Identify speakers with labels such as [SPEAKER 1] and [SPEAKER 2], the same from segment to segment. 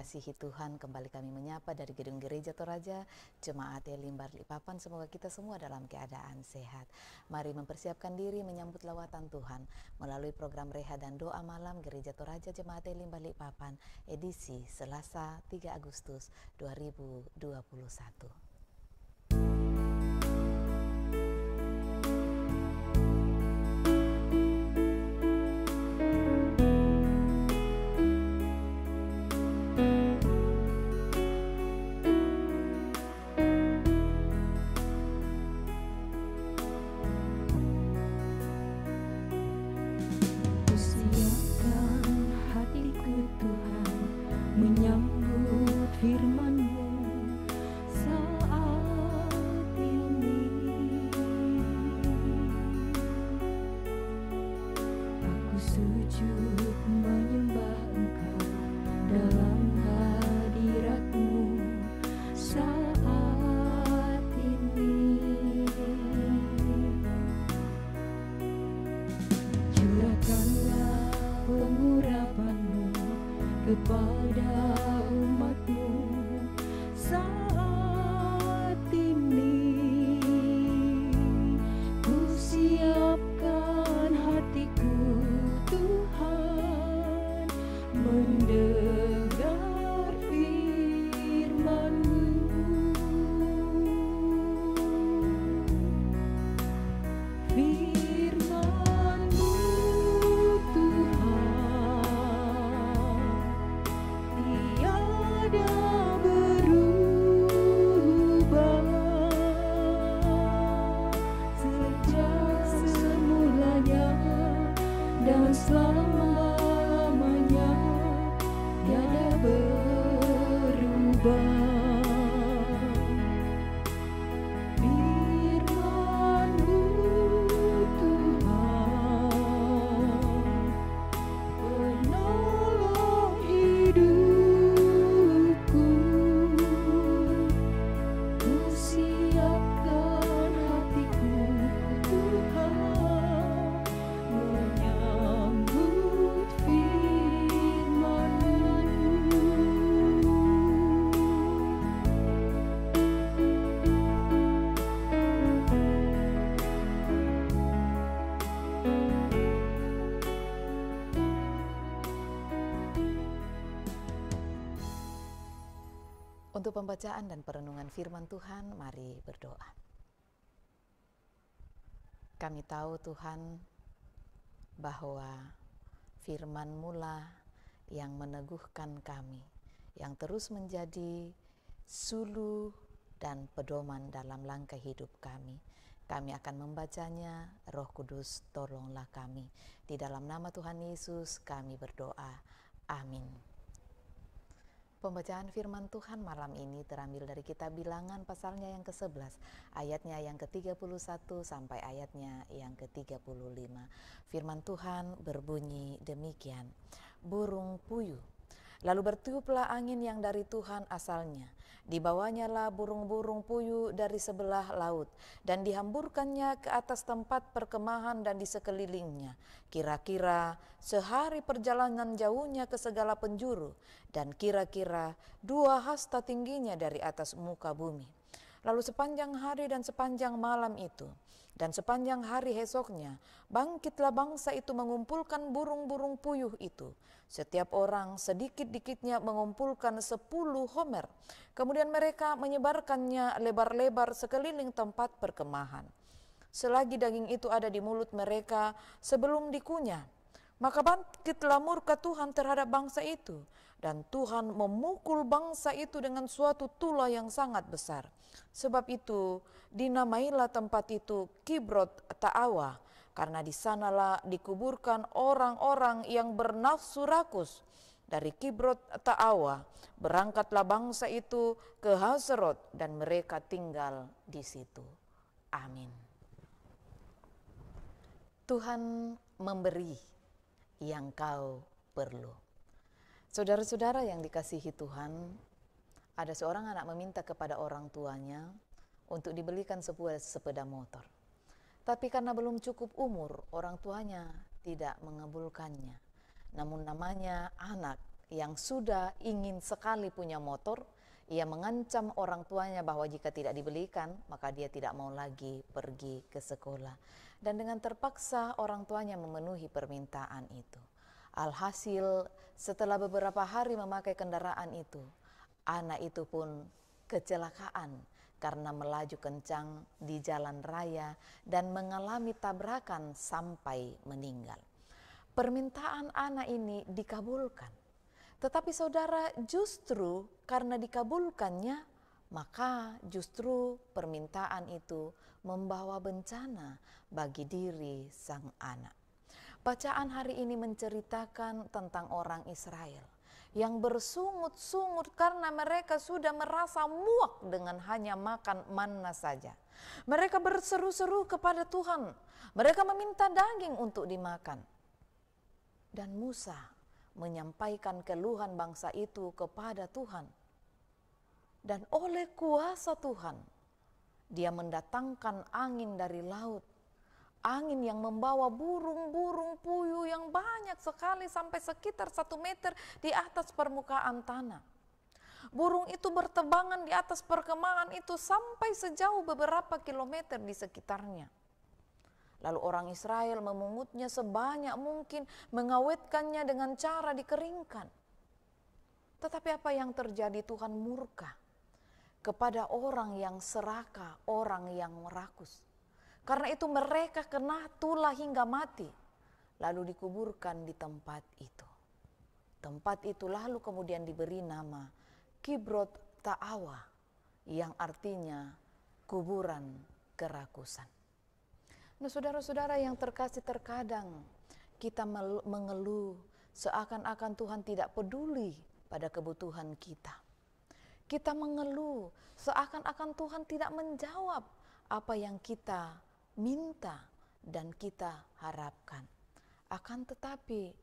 [SPEAKER 1] dikasihi Tuhan, kembali kami menyapa dari Gedung Gereja Toraja, Jemaat Elim Balikpapan. Semoga kita semua dalam keadaan sehat. Mari mempersiapkan diri menyambut lawatan Tuhan melalui program Reha dan Doa Malam Gereja Toraja Jemaat Elim Balikpapan, edisi Selasa 3 Agustus 2021.
[SPEAKER 2] Kepada umatmu saat ini, ku siapkan hatiku Tuhan, mendengar firman-Mu. Firman-Mu dan selama-lamanya tiada berubah. Firman-Mu Tuhan, penolong hidupku, ku siapkan hatiku Tuhan, menyambut firman-Mu.
[SPEAKER 1] Untuk pembacaan dan perenungan firman Tuhan, mari berdoa. Kami tahu Tuhan bahwa firman-Mu lah yang meneguhkan kami, yang terus menjadi suluh dan pedoman dalam langkah hidup kami. Kami akan membacanya, Roh Kudus tolonglah kami. Di dalam nama Tuhan Yesus kami berdoa. Amin. Pembacaan firman Tuhan malam ini terambil dari kitab Bilangan pasalnya yang ke-11, ayatnya yang ke-31 sampai ayatnya yang ke-35. Firman Tuhan berbunyi demikian. Burung puyuh. Lalu bertiuplah angin yang dari Tuhan asalnya. Dibawanya lah burung-burung puyuh dari sebelah laut, dan dihamburkannya ke atas tempat perkemahan dan di sekelilingnya. Kira-kira sehari perjalanan jauhnya ke segala penjuru, dan kira-kira 2 hasta tingginya dari atas muka bumi. Lalu sepanjang hari dan sepanjang malam itu, dan sepanjang hari esoknya, bangkitlah bangsa itu mengumpulkan burung-burung puyuh itu. Setiap orang sedikit-dikitnya mengumpulkan 10 homer. Kemudian mereka menyebarkannya lebar-lebar sekeliling tempat perkemahan. Selagi daging itu ada di mulut mereka sebelum dikunyah, maka bangkitlah murka Tuhan terhadap bangsa itu, dan Tuhan memukul bangsa itu dengan suatu tulah yang sangat besar. Sebab itu dinamailah tempat itu Kibrot Ta'awa, karena di sanalah dikuburkan orang-orang yang bernafsu rakus. Dari Kibrot Ta'awa berangkatlah bangsa itu ke Hazerot, dan mereka tinggal di situ. Amin. Tuhan memberi yang kau perlu. Saudara-saudara yang dikasihi Tuhan, ada seorang anak meminta kepada orang tuanya untuk dibelikan sebuah sepeda motor. Tapi karena belum cukup umur, orang tuanya tidak mengabulkannya. Namun namanya anak yang sudah ingin sekali punya motor, ia mengancam orang tuanya bahwa jika tidak dibelikan, maka dia tidak mau lagi pergi ke sekolah. Dan dengan terpaksa orang tuanya memenuhi permintaan itu. Alhasil setelah beberapa hari memakai kendaraan itu, anak itu pun kecelakaan karena melaju kencang di jalan raya dan mengalami tabrakan sampai meninggal. Permintaan anak ini dikabulkan. Tetapi saudara, justru karena dikabulkannya, maka justru permintaan itu membawa bencana bagi diri sang anak. Bacaan hari ini menceritakan tentang orang Israel yang bersungut-sungut karena mereka sudah merasa muak dengan hanya makan manna saja. Mereka berseru-seru kepada Tuhan. Mereka meminta daging untuk dimakan. Dan Musa menyampaikan keluhan bangsa itu kepada Tuhan. Dan oleh kuasa Tuhan, dia mendatangkan angin dari laut. Angin yang membawa burung-burung puyuh yang banyak sekali sampai sekitar 1 meter di atas permukaan tanah. Burung itu bertebangan di atas perkemahan itu sampai sejauh beberapa kilometer di sekitarnya. Lalu orang Israel memungutnya sebanyak mungkin, mengawetkannya dengan cara dikeringkan. Tetapi apa yang terjadi? Tuhan murka kepada orang yang serakah, orang yang merakus. Karena itu mereka kena tulah hingga mati, lalu dikuburkan di tempat itu. Tempat itu lalu kemudian diberi nama Kibrot Ta'awa, yang artinya kuburan kerakusan. Nah, saudara-saudara yang terkasih, terkadang kita mengeluh seakan-akan Tuhan tidak peduli pada kebutuhan kita. Kita mengeluh seakan-akan Tuhan tidak menjawab apa yang kita minta dan kita harapkan. Akan tetapi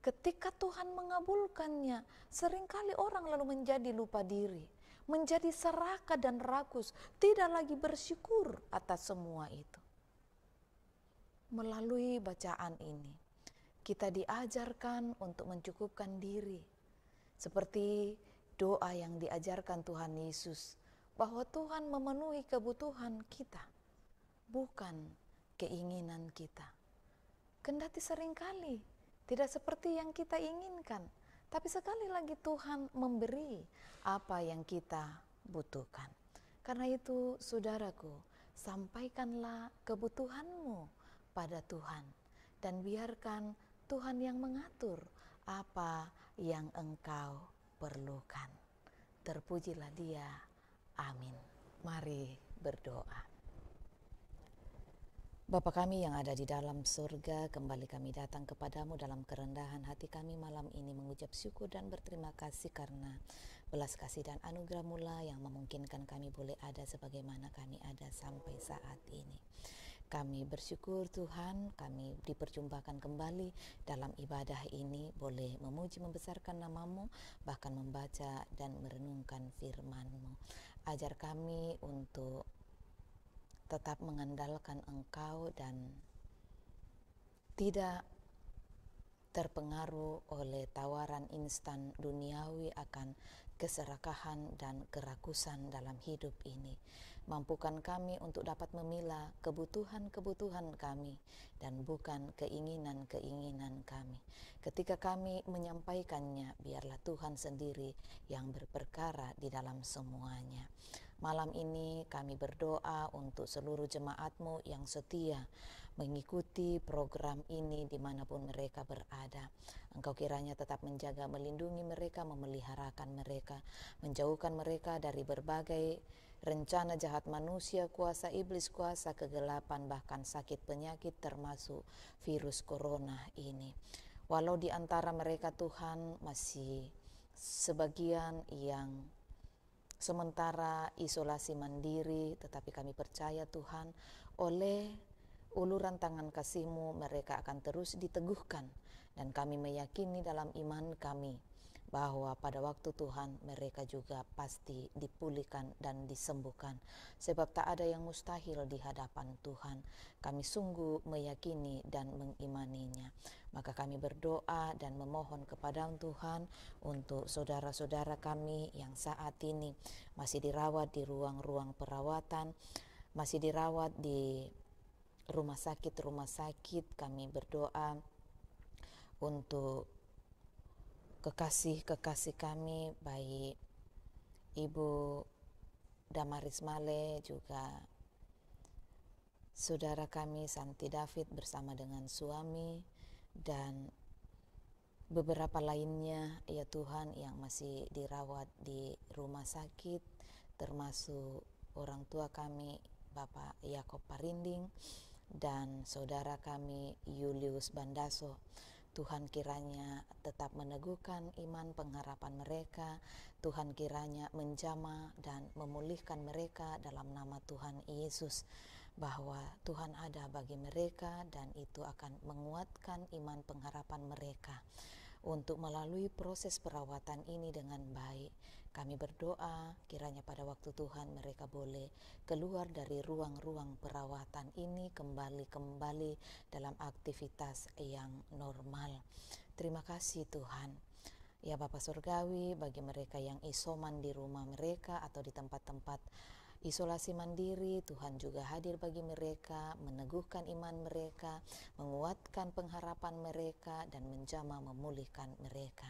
[SPEAKER 1] ketika Tuhan mengabulkannya, seringkali orang lalu menjadi lupa diri, menjadi serakah dan rakus, tidak lagi bersyukur atas semua itu. Melalui bacaan ini, kita diajarkan untuk mencukupkan diri. Seperti doa yang diajarkan Tuhan Yesus, bahwa Tuhan memenuhi kebutuhan kita, bukan keinginan kita. Kendati seringkali tidak seperti yang kita inginkan, tapi sekali lagi Tuhan memberi apa yang kita butuhkan. Karena itu, saudaraku, sampaikanlah kebutuhanmu pada Tuhan dan biarkan Tuhan yang mengatur apa yang engkau perlukan. Terpujilah Dia. Amin. Mari berdoa. Bapa kami yang ada di dalam surga, kembali kami datang kepadamu dalam kerendahan hati kami malam ini, mengucap syukur dan berterima kasih karena belas kasih dan anugerah-Mu lah yang memungkinkan kami boleh ada sebagaimana kami ada sampai saat ini. Kami bersyukur Tuhan, kami diperjumpakan kembali dalam ibadah ini, boleh memuji membesarkan nama-Mu, bahkan membaca dan merenungkan firman-Mu. Ajar kami untuk tetap mengandalkan Engkau dan tidak terpengaruh oleh tawaran instan duniawi akan keserakahan dan kerakusan dalam hidup ini. Mampukan kami untuk dapat memilah kebutuhan-kebutuhan kami dan bukan keinginan-keinginan kami. Ketika kami menyampaikannya, biarlah Tuhan sendiri yang berperkara di dalam semuanya. Malam ini kami berdoa untuk seluruh jemaat-Mu yang setia mengikuti program ini dimanapun mereka berada. Engkau kiranya tetap menjaga, melindungi mereka, memeliharakan mereka, menjauhkan mereka dari berbagai rencana jahat manusia, kuasa iblis, kuasa kegelapan, bahkan sakit penyakit termasuk virus corona ini. Walau di antara mereka Tuhan masih sebagian yang sementara isolasi mandiri, tetapi kami percaya Tuhan oleh uluran tangan kasih-Mu mereka akan terus diteguhkan, dan kami meyakini dalam iman kami bahwa pada waktu Tuhan mereka juga pasti dipulihkan dan disembuhkan, sebab tak ada yang mustahil di hadapan Tuhan. Kami sungguh meyakini dan mengimaninya. Maka Maka kami berdoa dan memohon kepada Tuhan untuk saudara-saudara kami yang saat ini masih dirawat di ruang-ruang perawatan, masih dirawat di rumah sakit. Kami berdoa untuk kekasih-kekasih kami, baik Ibu Damaris Male, juga saudara kami Santi David bersama dengan suami, dan beberapa lainnya ya Tuhan yang masih dirawat di rumah sakit, termasuk orang tua kami Bapak Yakob Parinding dan saudara kami Julius Bandaso. Tuhan kiranya tetap meneguhkan iman pengharapan mereka. Tuhan kiranya menjamah dan memulihkan mereka dalam nama Tuhan Yesus, bahwa Tuhan ada bagi mereka dan itu akan menguatkan iman pengharapan mereka untuk melalui proses perawatan ini dengan baik. Kami berdoa kiranya pada waktu Tuhan mereka boleh keluar dari ruang-ruang perawatan ini kembali dalam aktivitas yang normal. Terima kasih Tuhan. Ya Bapa Surgawi, bagi mereka yang isoman di rumah mereka atau di tempat-tempat isolasi mandiri, Tuhan juga hadir bagi mereka, meneguhkan iman mereka, menguatkan pengharapan mereka, dan menjamah memulihkan mereka.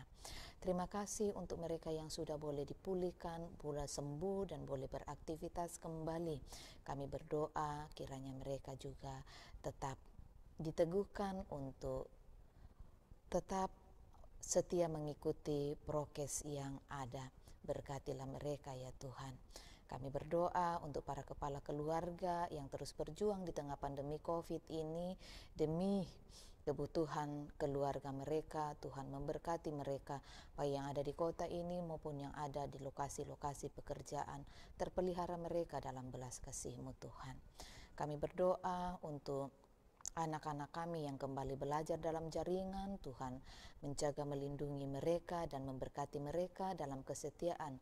[SPEAKER 1] Terima kasih untuk mereka yang sudah boleh dipulihkan, boleh sembuh, dan boleh beraktivitas kembali. Kami berdoa kiranya mereka juga tetap diteguhkan untuk tetap setia mengikuti prokes yang ada. Berkatilah mereka ya Tuhan. Kami berdoa untuk para kepala keluarga yang terus berjuang di tengah pandemi COVID ini demi kebutuhan keluarga mereka. Tuhan memberkati mereka, baik yang ada di kota ini maupun yang ada di lokasi-lokasi pekerjaan. Terpelihara mereka dalam belas kasih-Mu Tuhan. Kami berdoa untuk anak-anak kami yang kembali belajar dalam jaringan. Tuhan menjaga melindungi mereka dan memberkati mereka dalam kesetiaan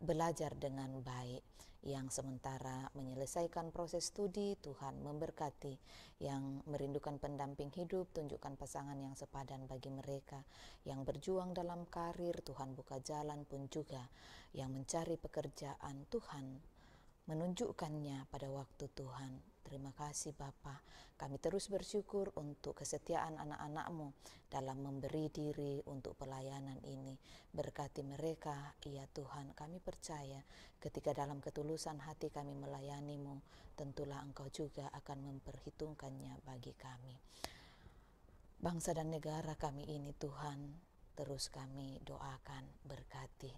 [SPEAKER 1] belajar dengan baik. Yang sementara menyelesaikan proses studi, Tuhan memberkati. Yang merindukan pendamping hidup, tunjukkan pasangan yang sepadan bagi mereka. Yang berjuang dalam karir, Tuhan buka jalan pun juga. Yang mencari pekerjaan, Tuhan menunjukkannya pada waktu Tuhan. Terima kasih Bapa. Kami terus bersyukur untuk kesetiaan anak-anak-Mu dalam memberi diri untuk pelayanan ini. Berkati mereka, ya Tuhan. Kami percaya ketika dalam ketulusan hati kami melayani-Mu, tentulah Engkau juga akan memperhitungkannya bagi kami. Bangsa dan negara kami ini Tuhan, terus kami doakan, berkati.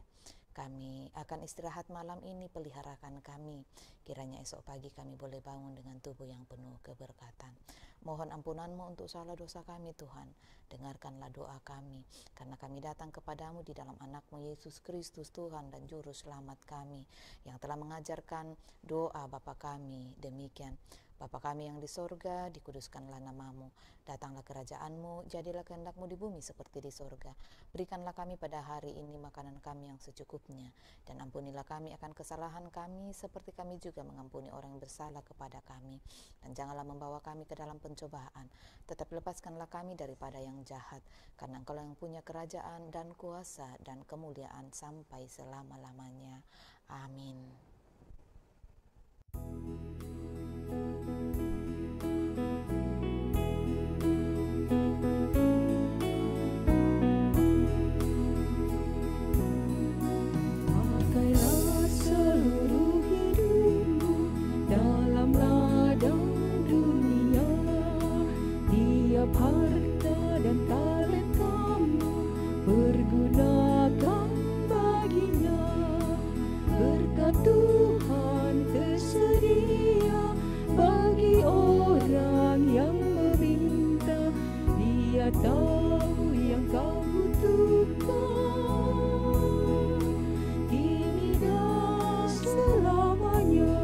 [SPEAKER 1] Kami akan istirahat malam ini, peliharakan kami. Kiranya esok pagi kami boleh bangun dengan tubuh yang penuh keberkatan. Mohon ampunan-Mu untuk salah dosa kami Tuhan. Dengarkanlah doa kami, karena kami datang kepadamu di dalam anak-Mu Yesus Kristus Tuhan dan Juru Selamat kami, yang telah mengajarkan doa Bapa kami demikian. Bapa kami yang di sorga, dikuduskanlah nama-Mu. Datanglah kerajaan-Mu, jadilah kehendak-Mu di bumi seperti di sorga. Berikanlah kami pada hari ini makanan kami yang secukupnya, dan ampunilah kami akan kesalahan kami, seperti kami juga mengampuni orang yang bersalah kepada kami. Dan janganlah membawa kami ke dalam pencobaan, tetapi lepaskanlah kami daripada yang jahat, karena Engkau yang punya kerajaan dan kuasa dan kemuliaan sampai selama-lamanya. Amin.
[SPEAKER 2] Pakailah seluruh hidupmu dalam ladang dunia, tiap harta dan talentamu pergunakan baginya. Berkat Tuhan tersedia bagi orang yang meminta. Dia tahu yang kau butuhkan kini dan selamanya.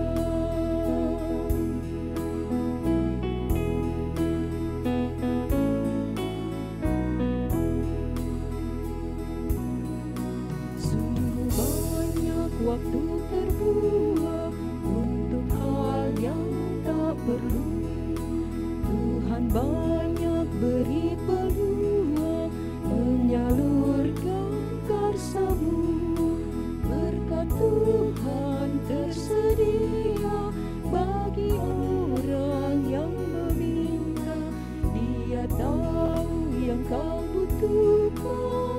[SPEAKER 2] Sungguh banyak waktu terbuang untuk hal yang tak perlu. Tuhan banyak beri kau butuhkan,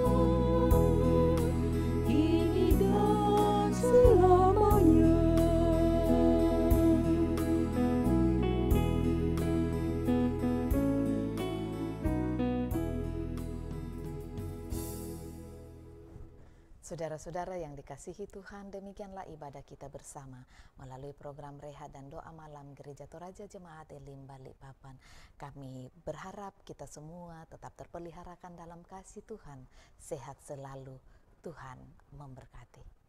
[SPEAKER 2] kini dan selamanya.
[SPEAKER 1] Saudara-saudara yang dikasihi Tuhan, demikianlah ibadah kita bersama melalui program Rehat dan Doa Malam Gereja Toraja Jemaat Elim Balikpapan. Kami berharap kita semua tetap terpeliharakan dalam kasih Tuhan, sehat selalu, Tuhan memberkati.